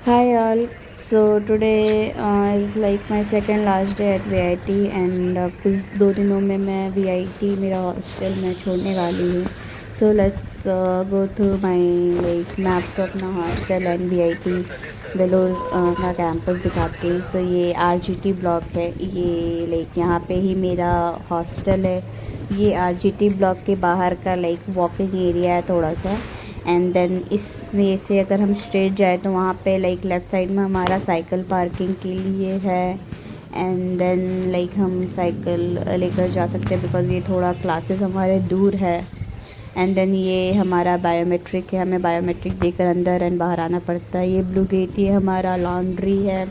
Hi all. So today is like my second last day at VIT and कुछ 2 दिनों में मैं VIT मेरा हॉस्टल में छोड़ने वाली हूँ. So let's go through my like मैं आपको अपना हॉस्टल एंड VIT वेलोर का कैंपस दिखाती हूँ. तो ये RGT ब्लॉक है. ये लाइक यहाँ पे ही मेरा हॉस्टल है. ये RGT ब्लॉक के बाहर का लाइक वॉकिंग एरिया है थोड़ा सा. एंड देन इसमें से अगर हम स्ट्रेट जाए तो वहाँ पे लाइक लेफ़्ट साइड में हमारा साइकिल पार्किंग के लिए है. एंड देन लाइक हम साइकिल लेकर जा सकते हैं बिकॉज़ ये थोड़ा क्लासेस हमारे दूर है. एंड देन ये हमारा बायोमेट्रिक है. हमें बायोमेट्रिक देकर अंदर एंड बाहर आना पड़ता है. ये ब्लू गेट ये हमारा लॉन्ड्री है.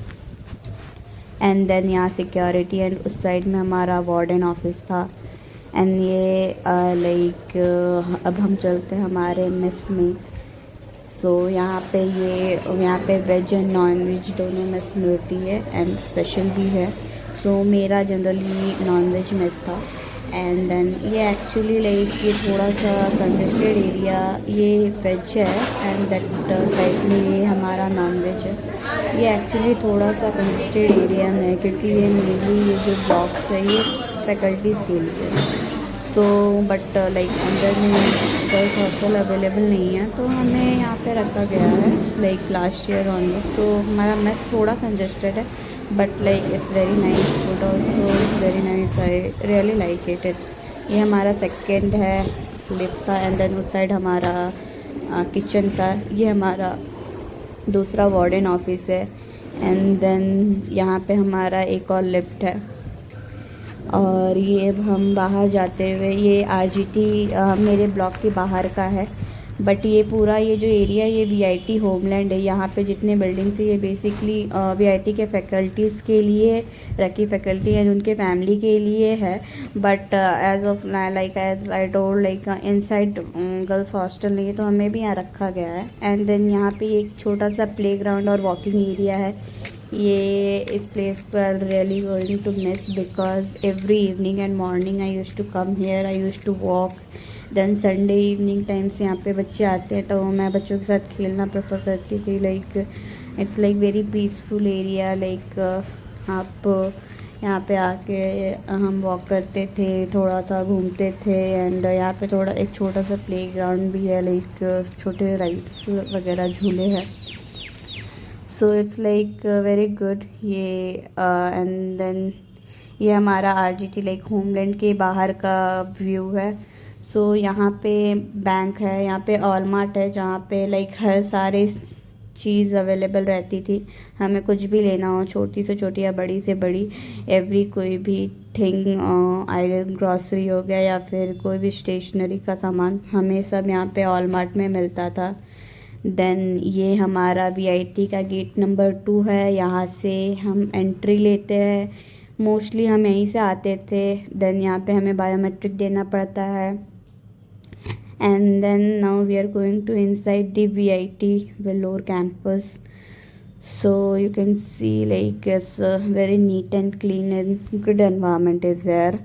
एंड देन यहाँ सिक्योरिटी एंड उस साइड में हमारा वार्डन ऑफिस था. एंड ये लाइक अब हम चलते हैं हमारे मेस में. सो यहाँ पे वेज एंड नॉन वेज दोनों मेस मिलती है एंड स्पेशल भी है. सो मेरा जनरली नॉन वेज मेस था. एंड देन ये एक्चुअली लाइक ये थोड़ा सा कंजेस्टेड एरिया ये वेज है एंड दैट साइड में ये हमारा नॉन वेज है. ये एक्चुअली थोड़ा सा कंजेस्टेड एरिया में है क्योंकि ये मेनली ये जो ब्लॉक्स है ये फैकल्टीज़ के लिए. तो बट लाइक अंदर में गर्ल्स हॉस्टल अवेलेबल नहीं है तो हमें यहाँ पे रखा गया है लाइक लास्ट ईयर ऑनली. तो हमारा मेस थोड़ा कंजेस्टेड है but like it's very nice food also. It's very nice. I really like it. ये हमारा सेकेंड है लिफ्ट था. एंड देन उस साइड हमारा किचन था. ये हमारा दूसरा वार्डन ऑफिस है. एंड देन यहाँ पे हमारा एक और लिफ्ट है. और ये अब हम बाहर जाते हुए ये RGT मेरे ब्लॉक के बाहर का है. बट ये पूरा ये जो एरिया ये VIT होमलैंड है. यहाँ पे जितने बिल्डिंग्स है ये बेसिकली VIT के फैकल्टीज़ के लिए रखी फैकल्टी है, उनके फैमिली के लिए है. But as of like as I told like inside girls hostel नहीं है तो हमें भी यहाँ रखा गया है. एंड देन यहाँ पे एक छोटा सा प्लेग्राउंड और वॉकिंग एरिया है. ये इस प्लेस पर really going to miss because every evening and morning I use to come here. I use to walk. Then Sunday evening times यहाँ पे बच्चे आते हैं तो मैं बच्चों के साथ खेलना प्रेफर करती थी. Like it's like very peaceful area. Like आप यहाँ पे आके हम वॉक करते थे, थोड़ा सा घूमते थे. एंड यहाँ पे थोड़ा एक छोटा सा प्लेग्राउंड भी है. लाइक छोटे राइड्स वगैरह झूले हैं. So it's like very good. ये एंड देन ये हमारा RGT लाइक होमलैंड के बाहर का व्यू है. सो यहाँ पे बैंक है. यहाँ पे ऑलमार्ट है जहाँ पे लाइक हर सारे चीज़ अवेलेबल रहती थी. हमें कुछ भी लेना हो छोटी से छोटी या बड़ी से बड़ी एवरी कोई भी थिंग आइडल ग्रॉसरी हो गया या फिर कोई भी स्टेशनरी का सामान हमें सब यहाँ पे ऑलमार्ट में मिलता था. देन ये हमारा VIT का गेट नंबर 2 है. यहाँ से हम एंट्री लेते हैं. मोस्टली हम यहीं से आते थे. देन यहाँ पे हमें बायोमेट्रिक देना पड़ता है. And then now we are going to inside the VIT Vellore campus. So you can see like it's very neat and clean and good environment is there.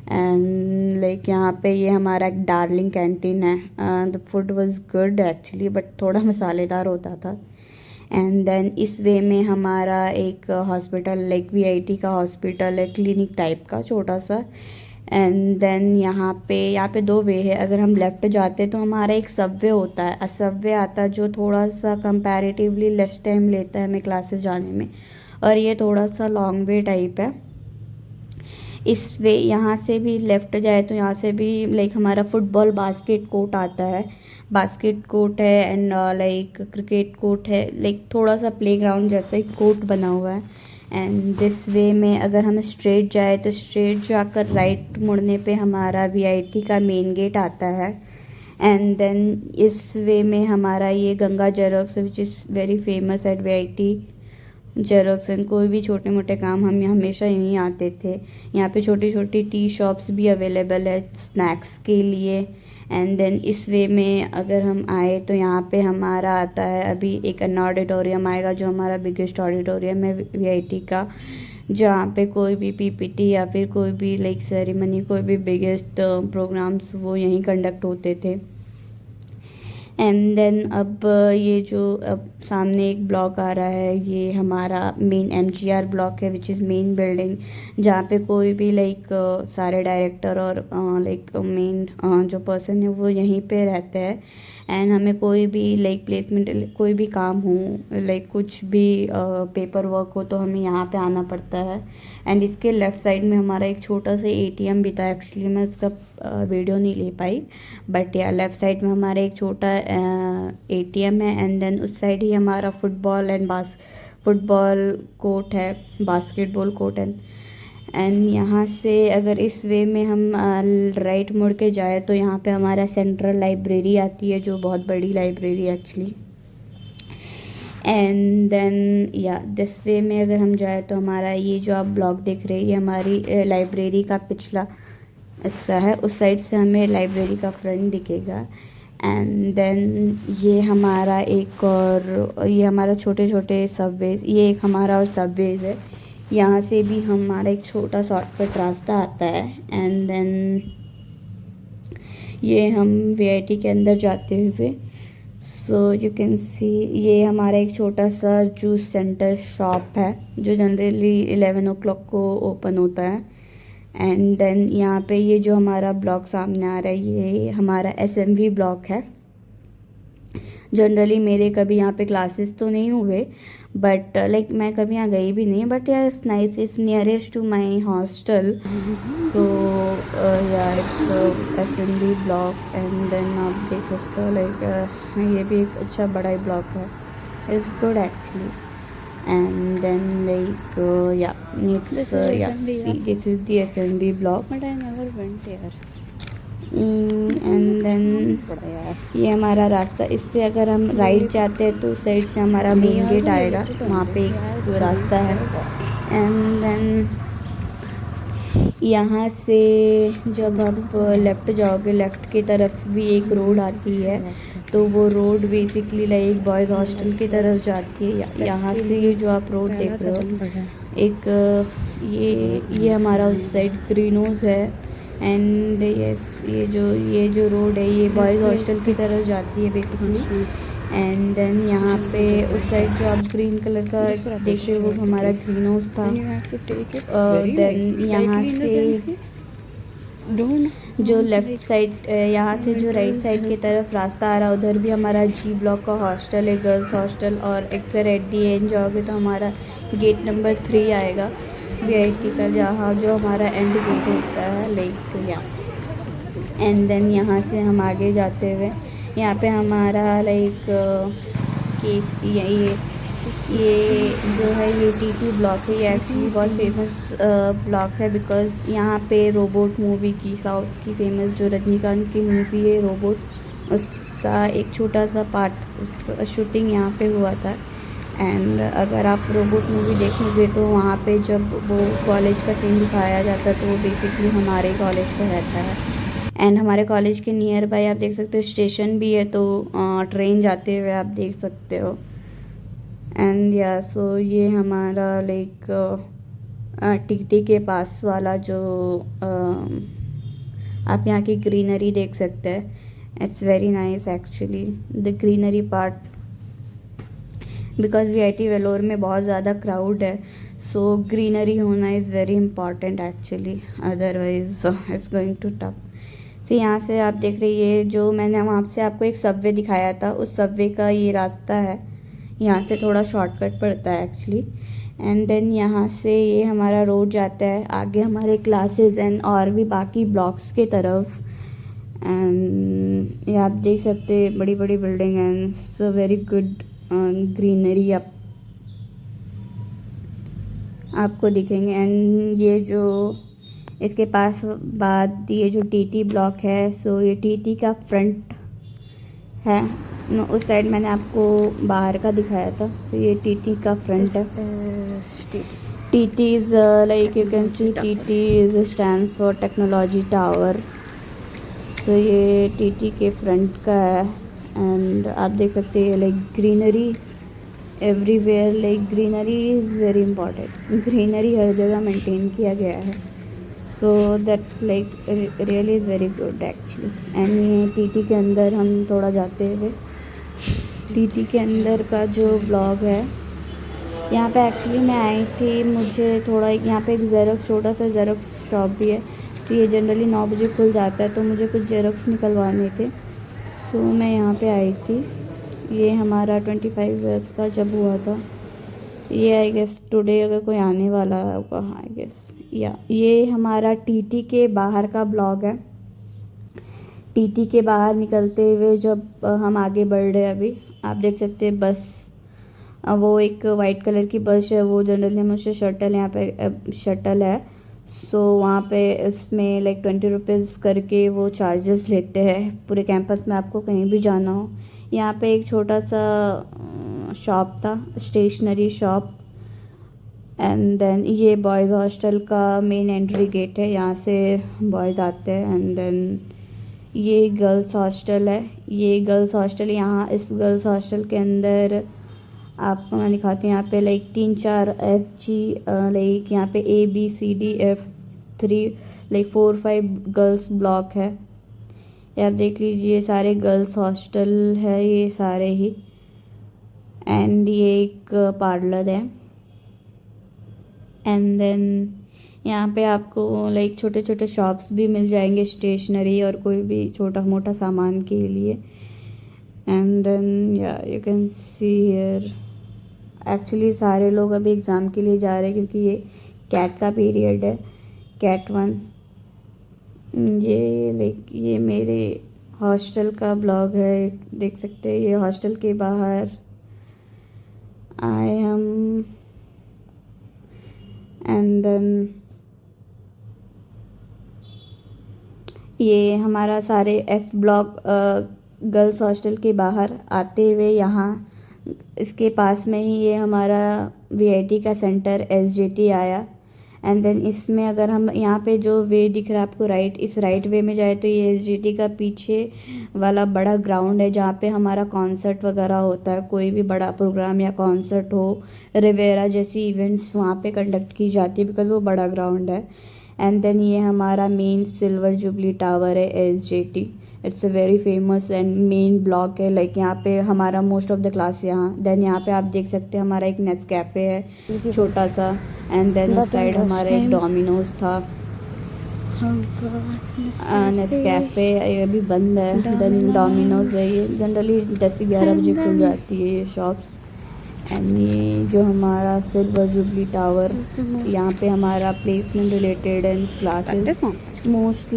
And like यहाँ पे ये हमारा एक डार्लिंग कैंटीन है. The food was good actually but थोड़ा मसालेदार होता था. एंड देन इस वे में हमारा एक हॉस्पिटल लाइक VIT का हॉस्पिटल है क्लिनिक टाइप का छोटा सा. एंड देन यहाँ पे 2 वे है. अगर हम लेफ़्ट जाते तो हमारा एक सबवे होता है. सबवे आता है जो थोड़ा सा कंपैरेटिवली लेस टाइम लेता है हमें क्लासेस जाने में. और ये थोड़ा सा लॉन्ग वे टाइप है. इस वे यहाँ से भी लेफ़्ट जाए तो यहाँ से भी लाइक हमारा फुटबॉल बास्केट कोर्ट आता है. बास्केट कोर्ट है एंड लाइक क्रिकेट कोर्ट है. लाइक थोड़ा सा प्लेग्राउंड जैसा एक कोर्ट बना हुआ है. एंड दिस वे में अगर हम स्ट्रेट जाए तो स्ट्रेट जाकर राइट मुड़ने पे हमारा VIT का मेन गेट आता है. एंड देन इस वे में हमारा ये Ganga xerox which is very famous eight VIT xerox. And कोई भी छोटे मोटे काम हम हमेशा यहीं आते थे. यहाँ पे छोटी छोटी टी शॉप्स भी अवेलेबल है स्नैक्स के लिए. एंड देन इस वे में अगर हम आए तो यहाँ पे हमारा आता है अभी एक अन्ना ऑडिटोरियम आएगा जो हमारा बिगेस्ट ऑडिटोरियम है VIT का. जहाँ पे कोई भी PPT या फिर कोई भी लाइक सेरेमनी कोई भी बिगेस्ट प्रोग्राम्स वो यहीं कंडक्ट होते थे. एंड देन अब ये जो अब सामने एक ब्लॉक आ रहा है, ये हमारा मेन MGR ब्लॉक है, विच इज़ मेन बिल्डिंग, जहाँ पे कोई भी लाइक सारे डायरेक्टर और लाइक मेन जो पर्सन है वो यहीं पे रहते हैं। एंड हमें कोई भी लाइक प्लेसमेंट, कोई भी काम हो, लाइक कुछ भी पेपर वर्क हो, तो हमें यहाँ पे आना पड़ता है। एंड इसके लेफ़्ट साइड में हमारा एक छोटा सा ATM भी था। एक्चुअली मैं उसका वीडियो नहीं ले पाई, बट या लेफ़्ट साइड में हमारा एक छोटा ATM है। एंड देन उस साइड ही हमारा फुटबॉल कोर्ट है, बास्केटबॉल कोर्ट है। एंड यहाँ से अगर इस वे में हम राइट मुड़ के जाए तो यहाँ पे हमारा सेंट्रल लाइब्रेरी आती है, जो बहुत बड़ी लाइब्रेरी एक्चुअली। एंड देन या दिस वे में अगर हम जाए तो हमारा ये जो आप ब्लॉक देख रहे हैं, ये हमारी लाइब्रेरी का पिछला हिस्सा है। उस साइड से हमें लाइब्रेरी का फ्रंट दिखेगा। एंड देन ये हमारा एक और ये हमारा छोटे छोटे सबवेज, ये एक हमारा और सबवेज है। यहाँ से भी हमारा एक छोटा शॉर्टकट रास्ता आता है। एंड देन ये हम VIT के अंदर जाते हुए, सो यू कैन सी, ये हमारा एक छोटा सा जूस सेंटर शॉप है, जो जनरली 11 o'clock को ओपन होता है। एंड देन यहाँ पे ये जो हमारा ब्लॉक सामने आ रहा है, ये हमारा SMV ब्लॉक है। जनरली मेरे कभी यहाँ पे क्लासेस तो नहीं हुए, बट लाइक मैं कभी यहाँ गई भी नहीं, बट यार it's nice, it's nearest to my hostel. तो यार SMV ब्लॉक। एंड देन आप देख सकते हो लाइक ये भी एक अच्छा बड़ा ही ब्लॉक है, it's good actually. And then like it's see, this is the SMB block. But I never went there. And then ये हमारा रास्ता, इससे अगर हम राइट जाते हैं तो उस साइड से हमारा मेन गेट आएगा, वहाँ पे एक रास्ता है। एंड देन यहाँ से जब आप लेफ़्ट जाओगे, लेफ़्ट की तरफ भी एक रोड आती है, तो वो road basically like boys hostel की तरफ जाती है। यहाँ से ये जो आप रोड देख रहे हो, एक ये हमारा उस साइड ग्रीनोज है। एंड यस ये जो रोड है, ये बॉयज़ हॉस्टल की तरफ जाती है बेसिकली। एंड देन यहाँ पे उस साइड जो आप ग्रीन कलर का देख रहे हो, वो हमारा ग्रीनोज था। देन यहाँ से जो लेफ़्ट साइड, यहाँ से जो राइट साइड की तरफ रास्ता आ रहा है, उधर भी हमारा G ब्लॉक का हॉस्टल है, गर्ल्स हॉस्टल। और एक एट दी एंड जाओगे तो हमारा गेट नंबर 3 आएगा VIT का, जहाँ जो हमारा एंड गेट होता है लाइक या। एंड देन यहाँ से हम आगे जाते हुए, यहाँ पे हमारा लाइक ये जो है ये TT ब्लॉक है। ये एक्चुअली बहुत फेमस ब्लॉक है, बिकॉज़ यहाँ पे रोबोट मूवी की, साउथ की फेमस जो रजनीकांत की मूवी है रोबोट, उसका एक छोटा सा पार्ट, उसका शूटिंग यहाँ पे हुआ था। एंड अगर आप रोबोट मूवी देखोगे तो वहाँ पे जब वो कॉलेज का सीन दिखाया जाता है, तो वो बेसिकली हमारे कॉलेज का रहता है। एंड हमारे कॉलेज के नियर बाय आप देख सकते हो स्टेशन भी है, तो ट्रेन जाते हुए आप देख सकते हो। एंड या सो ये हमारा लाइक TT के पास वाला जो आप यहाँ की ग्रीनरी देख सकते हैं, it's very nice actually the greenery part, because VIT Vellore में बहुत ज़्यादा क्राउड है, सो ग्रीनरी होना is very important actually, otherwise it's going to tough. से यहाँ से आप देख रहे ये जो मैंने वहाँ से आपको एक सबवे दिखाया था, उस सबवे का ये रास्ता है, यहाँ से थोड़ा शॉर्टकट पड़ता है एक्चुअली। एंड देन यहाँ से ये हमारा रोड जाता है आगे हमारे क्लासेस एंड और भी बाकी ब्लॉक्स के तरफ। एंड ये आप देख सकते हैं बड़ी बड़ी building and so very good greenery आपको दिखेंगे। एंड ये जो इसके पास बाद ये जो TT ब्लॉक है, सो ये TT का फ्रंट है। उस साइड मैंने आपको बाहर का दिखाया था, तो ये TT का फ्रंट है। TT is like you can C TT is stand for technology tower, तो ये TT के फ्रंट का है। एंड आप देख सकते हैं like greenery everywhere, like greenery is very important, greenery हर जगह मेंटेन किया गया है। So that like really is very good actually. And TT टीटी के अंदर हम थोड़ा जाते हुए, टीटी के अंदर का जो ब्लॉग है, यहाँ पे एक्चुअली मैं आई थी, मुझे थोड़ा यहाँ पे एक जेरोक्स, छोटा सा जेरोक्स शॉप भी है, तो ये जनरली 9 बजे खुल जाता है, तो मुझे कुछ जेरोक्स निकलवाने थे, सो मैं यहाँ पे आई थी। ये हमारा 25 ईयर्स का जब हुआ था, ये आई गेस टुडे अगर कोई आने वाला होगा आई गेस, या ये हमारा टीटी के बाहर का ब्लॉग है। टीटी के बाहर निकलते हुए जब हम आगे बढ़ रहे हैं, अभी आप देख सकते हैं बस, वो एक वाइट कलर की बस है, वो जनरली हम उससे शटल, यहाँ पे शटल है, सो वहाँ पे इसमें लाइक 20 रुपीज़ करके वो चार्जेस लेते हैं पूरे कैंपस में, आपको कहीं भी जाना हो। यहाँ पे एक छोटा सा शॉप था, स्टेशनरी शॉप। एंड देन ये बॉयज़ हॉस्टल का मेन एंट्री गेट है, यहाँ से बॉयज़ आते हैं। एंड देन ये गर्ल्स हॉस्टल है, ये गर्ल्स हॉस्टल, यहाँ इस गर्ल्स हॉस्टल के अंदर आपको मैं दिखाती हूँ। यहाँ पे लाइक 3-4 FG लाइक यहाँ पे ABCDF3 लाइक 4-5 गर्ल्स ब्लॉक है। ये आप देख लीजिए, सारे गर्ल्स हॉस्टल है ये सारे ही। एंड ये एक पार्लर है। एंड देन यहाँ पे आपको लाइक छोटे छोटे शॉप्स भी मिल जाएंगे, स्टेशनरी और कोई भी छोटा मोटा सामान के लिए। एंड देन या you can see here, actually सारे लोग अभी एग्ज़ाम के लिए जा रहे हैं क्योंकि ये कैट का पीरियड है, कैट 1। ये लाइक ये मेरे हॉस्टल का ब्लॉग है, देख सकते हैं। ये हॉस्टल के बाहर आई एम। एंड देन ये हमारा सारे F ब्लॉक गर्ल्स हॉस्टल के बाहर आते हुए, यहाँ इसके पास में ही ये हमारा VIT का सेंटर SJT आया। एंड देन इसमें अगर हम यहाँ पे जो वे दिख रहा है आपको राइट, इस राइट वे में जाए तो ये SJT का पीछे वाला बड़ा ग्राउंड है, जहाँ पे हमारा कॉन्सर्ट वगैरह होता है, कोई भी बड़ा प्रोग्राम या कॉन्सर्ट हो, रिवेरा जैसी इवेंट्स वहाँ पे कंडक्ट की जाती है, बिकॉज वो बड़ा ग्राउंड है। एंड देन ये हमारा मेन सिल्वर जुबली टावर है SJT। It's a very famous and main block है, लाइक यहाँ पे हमारा मोस्ट ऑफ द क्लास यहाँ। देन यहाँ पे आप देख सकते हैं हमारा एक नेस्कैफ़े है छोटा सा। एंड देन उस साइड हमारा एक डोमिनोज था, नेस्कैफ़े ये अभी बंद है। देन डोमिनोज है, ये जनरली 10-11 बजे खुल जाती है ये शॉप्स। एंड ये जो हमारा सिल्वर जुबली टावर, यहाँ पे हमारा placement related and classes most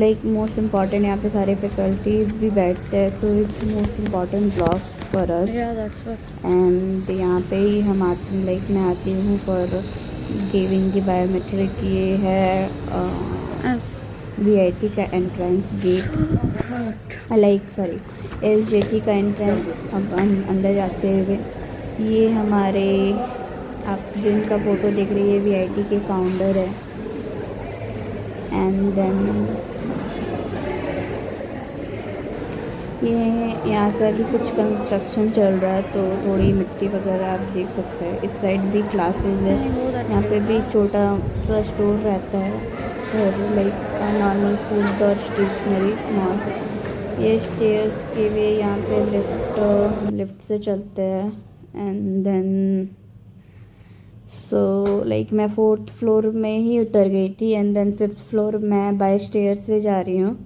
important, यहाँ पे सारे फैकल्टीज भी बैठते हैं, so it's most important block for us. And यहाँ पे ही हम आते, लाइक मैं आती हूँ फॉर गिविंग की बायोमेट्रिक। ये है VIT का entrance gate, like sorry SJT का एंट्रेंस। अब अंदर जाते हुए ये हमारे, आप जिनका फ़ोटो देख रही है VIT के फाउंडर है। एंड देन ये यहाँ से अभी कुछ कंस्ट्रक्शन चल रहा है, तो थोड़ी मिट्टी वगैरह आप देख सकते हैं। इस साइड भी क्लासेस है, यहाँ पे भी छोटा सा स्टोर रहता है और लाइक नॉर्मल फूड और स्टेशनरी स्मॉल। ये स्टेयर्स के लिए यहाँ पे लिफ्ट से चलते हैं। एंड देन सो लाइक मैं 4th फ्लोर में ही उतर गई थी। एंड देन 5th फ्लोर मैं बाय स्टेयर से जा रही हूँ,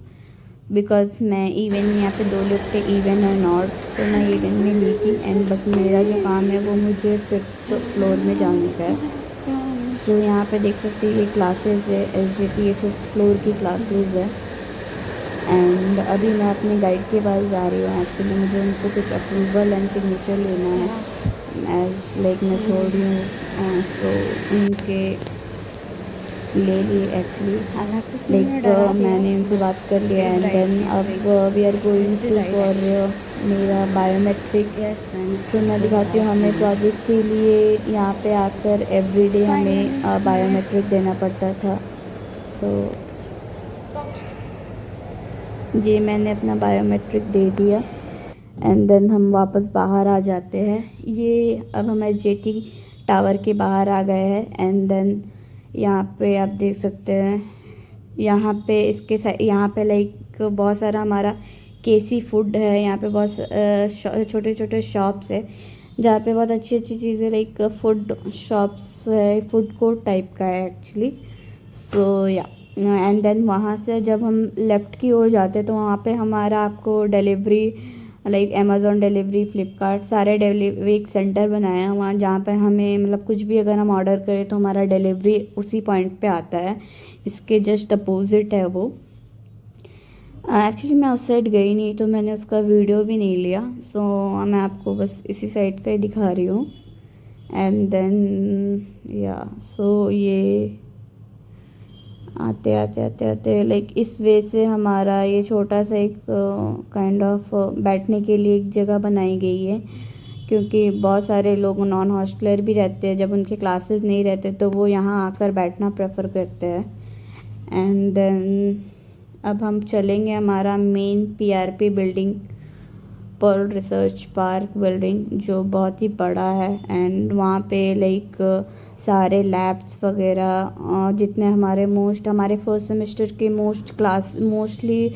बिकॉज मैं इवन यहाँ पे 2 लिफ्ट है, इवन और नॉर्थ, तो मैं इवन में ली थी। एंड बट मेरा जो काम है वो मुझे 5th फ्लोर में जाने का है। तो यहाँ पे देख सकते हैं ये क्लासेस है SJT, ये 5th फ्लोर की क्लासेस है। एंड अभी मैं अपने गाइड के पास जा रही हूँ, एक्चुअली मुझे उनको कुछ अप्रूवल एंड सिग्नेचर लेना है, एज लाइक मैं छोड़ रही हूँ, तो उनके ले लिए एक्चुअली, लाइक मैंने उनसे बात कर लिया। एंड देन अब we are going to for मेरा बायोमेट्रिक। तो मैं दिखाती हूँ, हमें प्रोजेक्ट के लिए यहाँ पे आकर एवरीडे हमें बायोमेट्रिक देना पड़ता था। तो ये मैंने अपना बायोमेट्रिक दे दिया। एंड देन हम वापस बाहर आ जाते हैं। ये अब हम SJT टावर के बाहर आ गए हैं। एंड देन यहाँ पे आप देख सकते हैं यहाँ पे यहाँ पे लाइक बहुत सारा हमारा केसी फूड है। यहाँ पे बहुत छोटे छोटे शॉप्स है जहाँ पे बहुत अच्छी अच्छी चीज़ें लाइक फूड शॉप्स है, फूड कोर्ट टाइप का है एक्चुअली। सो या एंड देन वहाँ से जब हम लेफ़्ट की ओर जाते हैं तो वहाँ पे हमारा आपको delivery like Amazon delivery, Flipkart सारे डिलीवरी एक सेंटर बनाया है वहाँ, जहाँ पे हमें मतलब कुछ भी अगर हम ऑर्डर करें तो हमारा डिलीवरी उसी पॉइंट पे आता है। इसके जस्ट अपोजिट है वो। एक्चुअली मैं उस साइड गई नहीं तो मैंने उसका वीडियो भी नहीं लिया, सो मैं आपको बस इसी साइड का ही दिखा रही हूँ। एंड देन या सो ये आते लाइक इस वे से हमारा ये छोटा सा एक काइंड ऑफ बैठने के लिए एक जगह बनाई गई है, क्योंकि बहुत सारे लोग नॉन हॉस्टलर भी रहते हैं, जब उनके क्लासेस नहीं रहते तो वो यहाँ आकर बैठना प्रेफर करते हैं। एंड देन अब हम चलेंगे हमारा main PRP building, Pearl Research Park building, जो बहुत ही बड़ा है। एंड वहाँ पे लाइक सारे लैब्स वगैरह जितने हमारे फर्स्ट सेमेस्टर के मोस्टली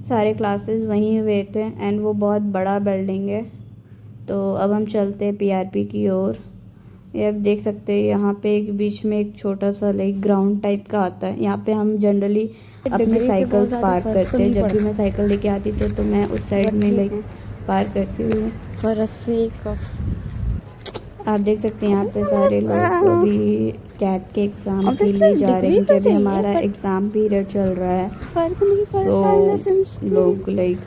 सारे क्लासेस वहीं हुए थे। एंड वो बहुत बड़ा बिल्डिंग है। तो अब हम चलते हैं पीआरपी की ओर। ये आप देख सकते हैं यहाँ पे एक बीच में एक छोटा सा लाइक ग्राउंड टाइप का आता है। यहाँ पे हम जनरली अपने साइकिल्स पार्क करते हैं। जब भी मैं साइकिल लेके आती थी तो मैं उस साइड में लाइक पार्क करती हूँ। फॉर अ सेक ऑफ आप देख सकते हैं यहाँ पे सारे लोग अभी कैट के एग्ज़ाम के लिए जा रहे हैं, क्योंकि अभी हमारा एग्ज़ाम पीरियड चल रहा है। तो लोग like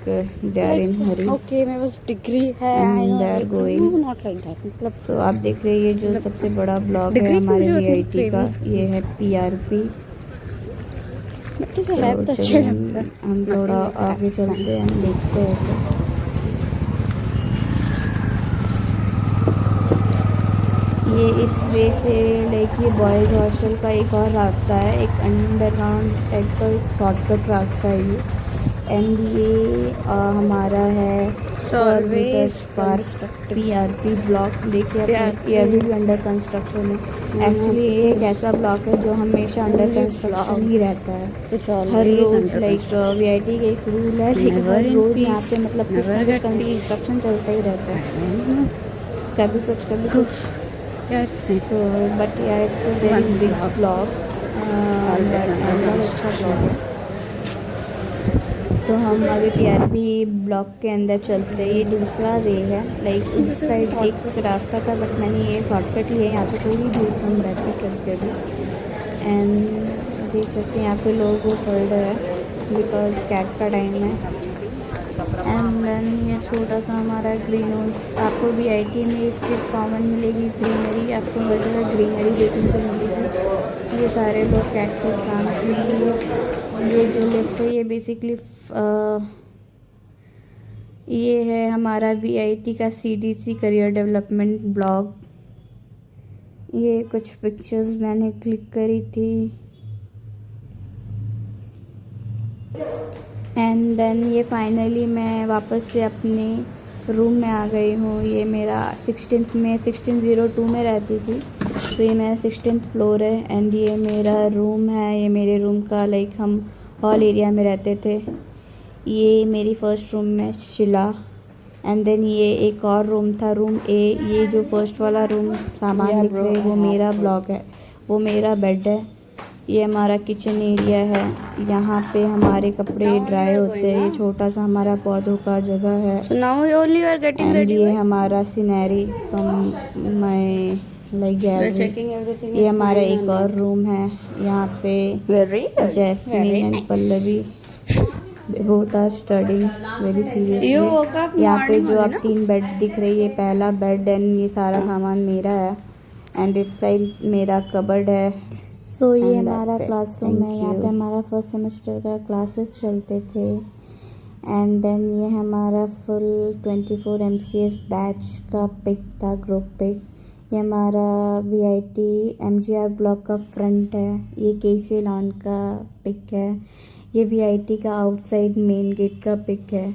they are in hurry okay मेरे पास डिग्री है and they are going. Not like that मतलब तो आप देख रहे हैं ये जो सबसे बड़ा ब्लॉक है हमारे वीआईटी का, ये है पीआरपी। हम थोड़ा आगे चलते हैं, देखते हैं। ये इस वे से लाइक ये बॉयज़ हॉस्टल का एक और रास्ता है, एक अंडरग्राउंड टाइप का एक शॉर्टकट रास्ता है ये। एंड ये हमारा है रिसर्च पार्क पीआरपी ब्लॉक। देखिए ये अभी भी अंडर कंस्ट्रक्शन है। एक्चुअली ये एक ऐसा ब्लॉक है जो हमेशा अंडर कंस्ट्रक्शन ही रहता है। हर रोज लाइक वीआईटी का एक रूल है, लेकिन हर रोज यहाँ पे मतलब कुछ ना कुछ कंस्ट्रक्शन चलता ही रहता है, कभी कुछ बट यार it's a very big block. अच्छा ब्लॉक है। तो हम अभी पीआरपी ब्लॉक के अंदर चलते हैं। ये दूसरा वे है, लाइक उस साइड एक रास्ता था बट मैंने ये शॉर्टकट लिया है। यहाँ पे थोड़ी दूर हम रहते करके भी। एंड देख सकते हैं यहाँ पे लोग वो पढ़ रहे हैं बिकॉज कैट का टाइम है। एंड देन ये छोटा सा हमारा ग्रीन हाउस। आपको वीआईटी में एक चीज़ कॉमन मिलेगी, ग्रीनरी। आपको हर जगह ग्रीनरी देखने को मिलेगी। ये सारे लोग कैट के एग्जाम के लिए ये जो लिफ्ट है ये बेसिकली ये है हमारा वीआईटी का सीडीसी करियर डेवलपमेंट ब्लॉग। ये कुछ पिक्चर्स मैंने क्लिक करी थी। एंड देन ये फाइनली मैं वापस से अपने रूम में आ गई हूँ। ये मेरा 1602 में रहती थी, तो ये मेरा 16th फ्लोर है। एंड ये मेरा रूम है। ये मेरे रूम का लाइक हम हॉल एरिया में रहते थे। ये मेरी फर्स्ट रूम में शिला। एंड देन ये एक और रूम था, रूम ए। ये जो फर्स्ट वाला रूम सामान दिख रहे वो मेरा ब्लॉक है, वो मेरा बेड है। ये हमारा किचन एरिया है, यहाँ पे हमारे कपड़े ड्राई होते हैं। ये छोटा सा हमारा पौधों का जगह है। एंड ये हमारा scenery from my like gallery. ये हमारा एक और रूम है, यहाँ पे Jasmine and Pallavi both are studying very seriously. यहाँ पे जो आप 3 बेड दिख रही है, पहला बेड एंड ये सारा सामान मेरा है। एंड इट साइड मेरा कबर्ड है। सो ये हमारा क्लासरूम है, यहाँ पे हमारा फर्स्ट सेमेस्टर का क्लासेस चलते थे। एंड देन ये हमारा फुल 24 MCS बैच का पिक था, ग्रुप पिक। ये हमारा वीआईटी MGR ब्लॉक का फ्रंट है। ये केसी लॉन का पिक है। ये वीआईटी का आउटसाइड मेन गेट का पिक है,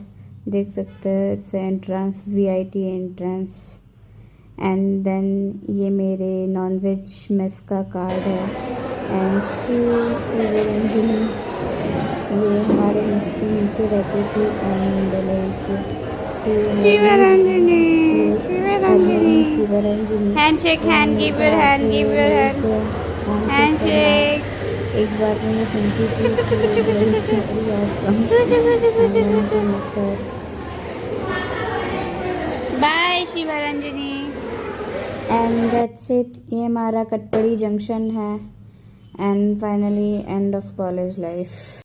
देख सकते हैं। It's entrance, VIT entrance. And then ये मेरे नॉनवेज मेस का कार्ड है। एंड शी सिविल इंजीनियरिंग ये हमारे मेस के नीचे रहती थी and like Shivaranjani, Shivaranjani. Shivaranjani Handshake, hand, give your hand, give your hand. Handshake. एक बार मैंने सुनती थी Bye, Shivaranjani. And that's it. ये हमारा कटपड़ी जंक्शन है and finally end of college life.